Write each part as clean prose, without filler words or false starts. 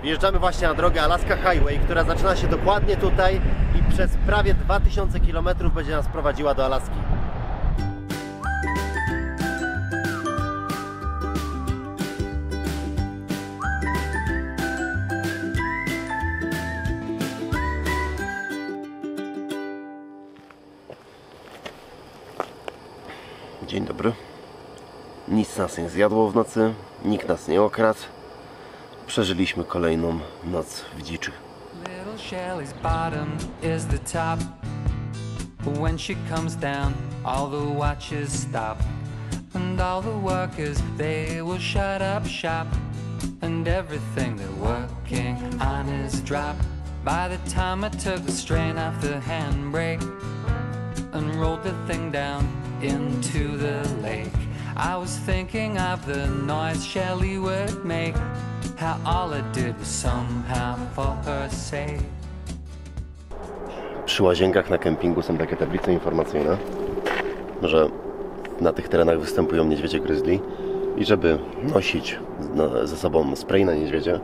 Wjeżdżamy właśnie na drogę Alaska Highway, która zaczyna się dokładnie tutaj i przez prawie 2000 km będzie nas prowadziła do Alaski. Dzień dobry. Nic nas nie zjadło w nocy, nikt nas nie okradł. Przeżyliśmy kolejną noc w dziczy. Little Shelley's bottom is the top. When she comes down, all the watches stop. And all the workers, they will shut up shop. And everything they're working on is dropped. By the time I took the strain off the handbrake and rolled the thing down into the lake, I was thinking of the noise Shelley would make. How all I did was somehow for her sake. Przy łazienkach na kempingu są takie tablice informacyjne, że na tych terenach występują niedźwiedzie grizzly i żeby nosić ze sobą spray na niedźwiedzie,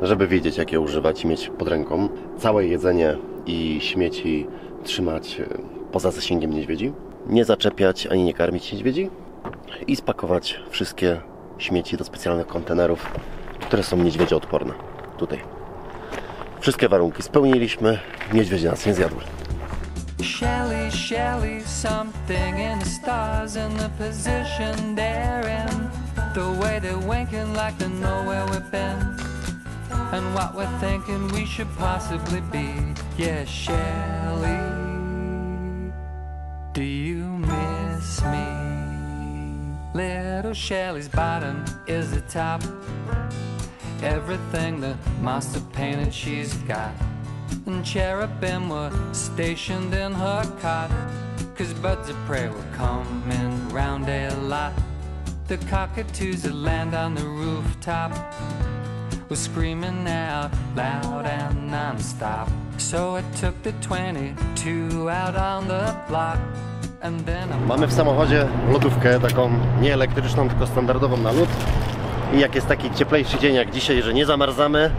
żeby wiedzieć, jak je używać i mieć pod ręką, całe jedzenie i śmieci trzymać poza zasięgiem niedźwiedzi, nie zaczepiać ani nie karmić niedźwiedzi i spakować wszystkie śmieci do specjalnych kontenerów, które są niedźwiedzie odporne. Tutaj. Wszystkie warunki spełniliśmy, niedźwiedzie nas nie zjadły. Shelley, Shelley, something in the stars and the position they're in. The way they're winking like they know where we've been. And what we're thinking we should possibly be. Yeah, Shelley, do you miss me? Little Shelley's bottom is the top. Everything the master painted she's got. And cherubim were stationed in her cot, 'cause birds of prey were coming round a lot. The cockatoos that land on the rooftop were screaming out loud and non-stop. So I took the 22 out on the block. Mamy w samochodzie lodówkę, taką nie elektryczną, tylko standardową na lód. I jak jest taki cieplejszy dzień jak dzisiaj, że nie zamarzamy,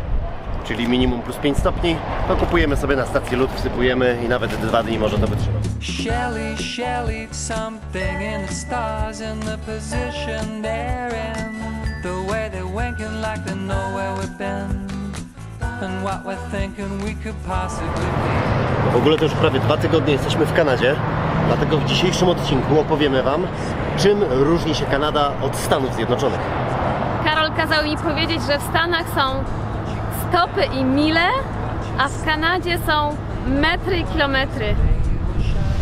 czyli minimum plus 5 stopni, to kupujemy sobie na stacji lód, wsypujemy i nawet 2 dni może to wytrzymać. Shelley, Shelley, something in the stars in the position they're in. The way they're winking like they know where we've been. And what we're thinking we could possibly be. W ogóle to już prawie 2 tygodnie jesteśmy w Kanadzie, dlatego w dzisiejszym odcinku opowiemy Wam, czym różni się Kanada od Stanów Zjednoczonych. Karol kazał mi powiedzieć, że w Stanach są stopy i mile, a w Kanadzie są metry i kilometry.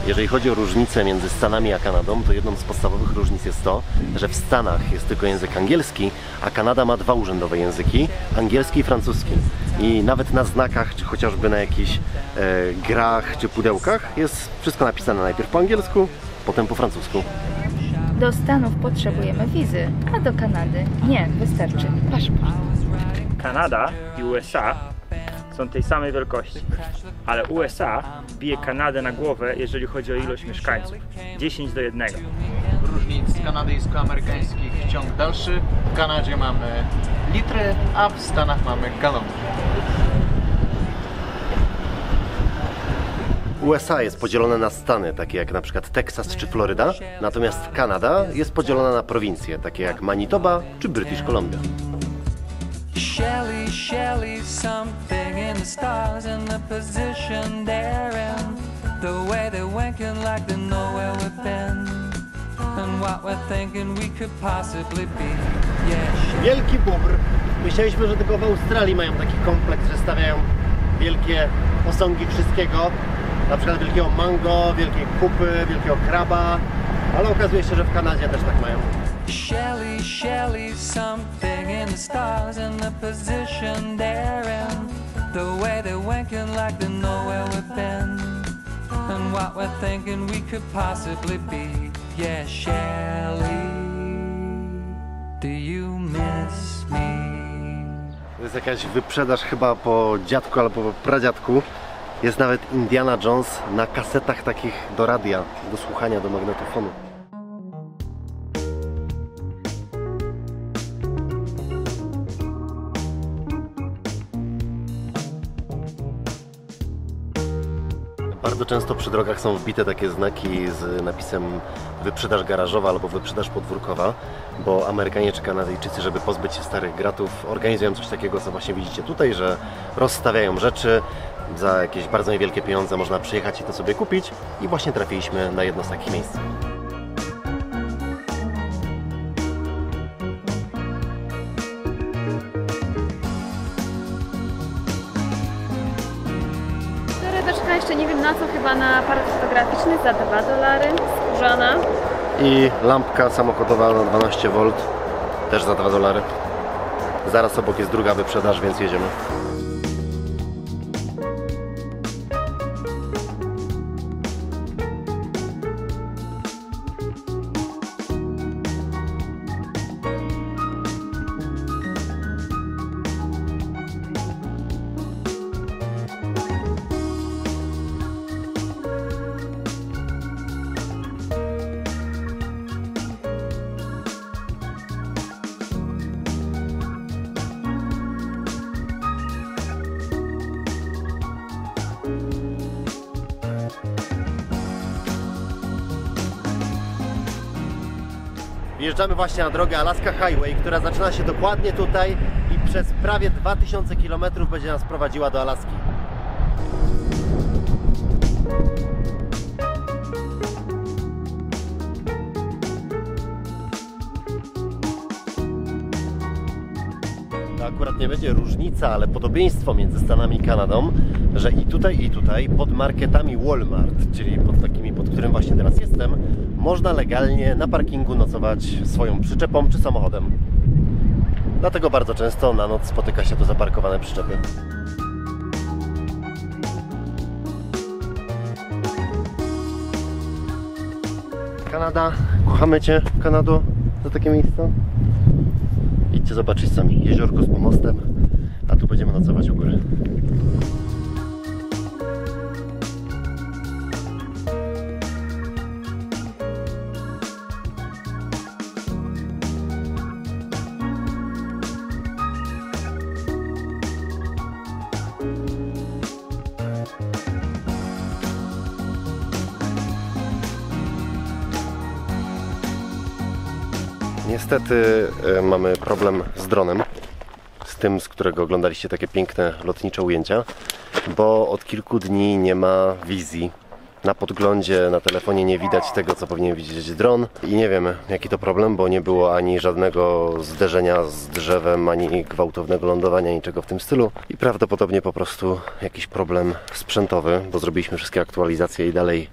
Jeżeli chodzi o różnicę między Stanami a Kanadą, to jedną z podstawowych różnic jest to, że w Stanach jest tylko język angielski, a Kanada ma 2 urzędowe języki, angielski i francuski. I nawet na znakach, czy chociażby na jakichś grach, czy pudełkach jest wszystko napisane najpierw po angielsku, potem po francusku. Do Stanów potrzebujemy wizy, a do Kanady nie, wystarczy paszport. Kanada i USA są tej samej wielkości, ale USA bije Kanadę na głowę, jeżeli chodzi o ilość mieszkańców. 10 do 1. Różnic kanadyjsko-amerykańskich ciąg dalszy. W Kanadzie mamy litry, a w Stanach mamy galony. USA jest podzielone na stany, takie jak na przykład Teksas czy Floryda, natomiast Kanada jest podzielona na prowincje, takie jak Manitoba czy British Columbia. Shelley, Shelley, something in the stars and the position they're in. The way they're winking like they know where we've been. And what we're thinking we could possibly be. Yeah. Wielki bóbr. Myśleliśmy, że tylko w Australii mają taki kompleks, że stawiają wielkie posągi wszystkiego. Na przykład wielkiego mango, wielkiej kupy, wielkiego kraba. Ale okazuje się, że w Kanadzie też tak mają. Shelley, Shelley, something in the stars and the position they're in. The way they're winking like they know where we've been. And what we're thinking we could possibly be. Yeah, Shelley, do you miss me? To jest jakaś wyprzedaż chyba po dziadku albo po pradziadku. Jest nawet Indiana Jones na kasetach takich do radia, do słuchania, do magnetofonu. Bardzo często przy drogach są wbite takie znaki z napisem wyprzedaż garażowa albo wyprzedaż podwórkowa, bo Amerykanie czy Kanadyjczycy, żeby pozbyć się starych gratów, organizują coś takiego, co właśnie widzicie tutaj, że rozstawiają rzeczy, za jakieś bardzo niewielkie pieniądze można przyjechać i to sobie kupić i właśnie trafiliśmy na jedno z takich miejsc. Torebeczka jeszcze nie wiem na co, chyba na aparat fotograficzny za $2, skórzana. I lampka samochodowa na 12 V też za $2. Zaraz obok jest druga wyprzedaż, więc jedziemy. Wjeżdżamy właśnie na drogę Alaska Highway, która zaczyna się dokładnie tutaj i przez prawie 2000 km będzie nas prowadziła do Alaski. To akurat nie będzie różnica, ale podobieństwo między Stanami i Kanadą, że i tutaj pod marketami Walmart, czyli pod takimi, pod którym właśnie teraz jestem, można legalnie na parkingu nocować swoją przyczepą czy samochodem. Dlatego bardzo często na noc spotyka się tu zaparkowane przyczepy. Kanada, kochamy Cię, Kanado, za takie miejsca. Idźcie zobaczyć sami jeziorko z pomostem, a tu będziemy nocować u góry. Niestety mamy problem z dronem, z tym, z którego oglądaliście takie piękne lotnicze ujęcia, bo od kilku dni nie ma wizji. Na podglądzie, na telefonie nie widać tego, co powinien widzieć dron i nie wiem, jaki to problem, bo nie było ani żadnego zderzenia z drzewem, ani gwałtownego lądowania, niczego w tym stylu i prawdopodobnie po prostu jakiś problem sprzętowy, bo zrobiliśmy wszystkie aktualizacje i dalej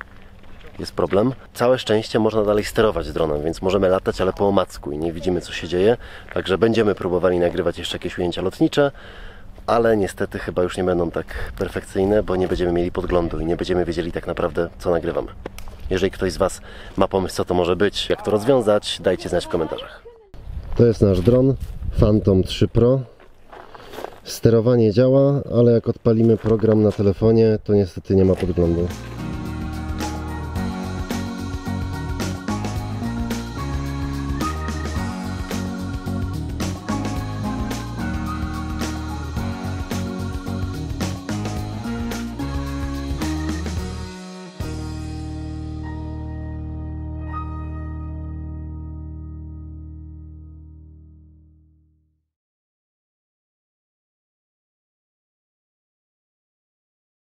jest problem. Całe szczęście można dalej sterować dronem, więc możemy latać, ale po omacku i nie widzimy, co się dzieje. Także będziemy próbowali nagrywać jeszcze jakieś ujęcia lotnicze, ale niestety chyba już nie będą tak perfekcyjne, bo nie będziemy mieli podglądu i nie będziemy wiedzieli tak naprawdę, co nagrywamy. Jeżeli ktoś z Was ma pomysł, co to może być, jak to rozwiązać, dajcie znać w komentarzach. To jest nasz dron Phantom 3 Pro. Sterowanie działa, ale jak odpalimy program na telefonie, to niestety nie ma podglądu.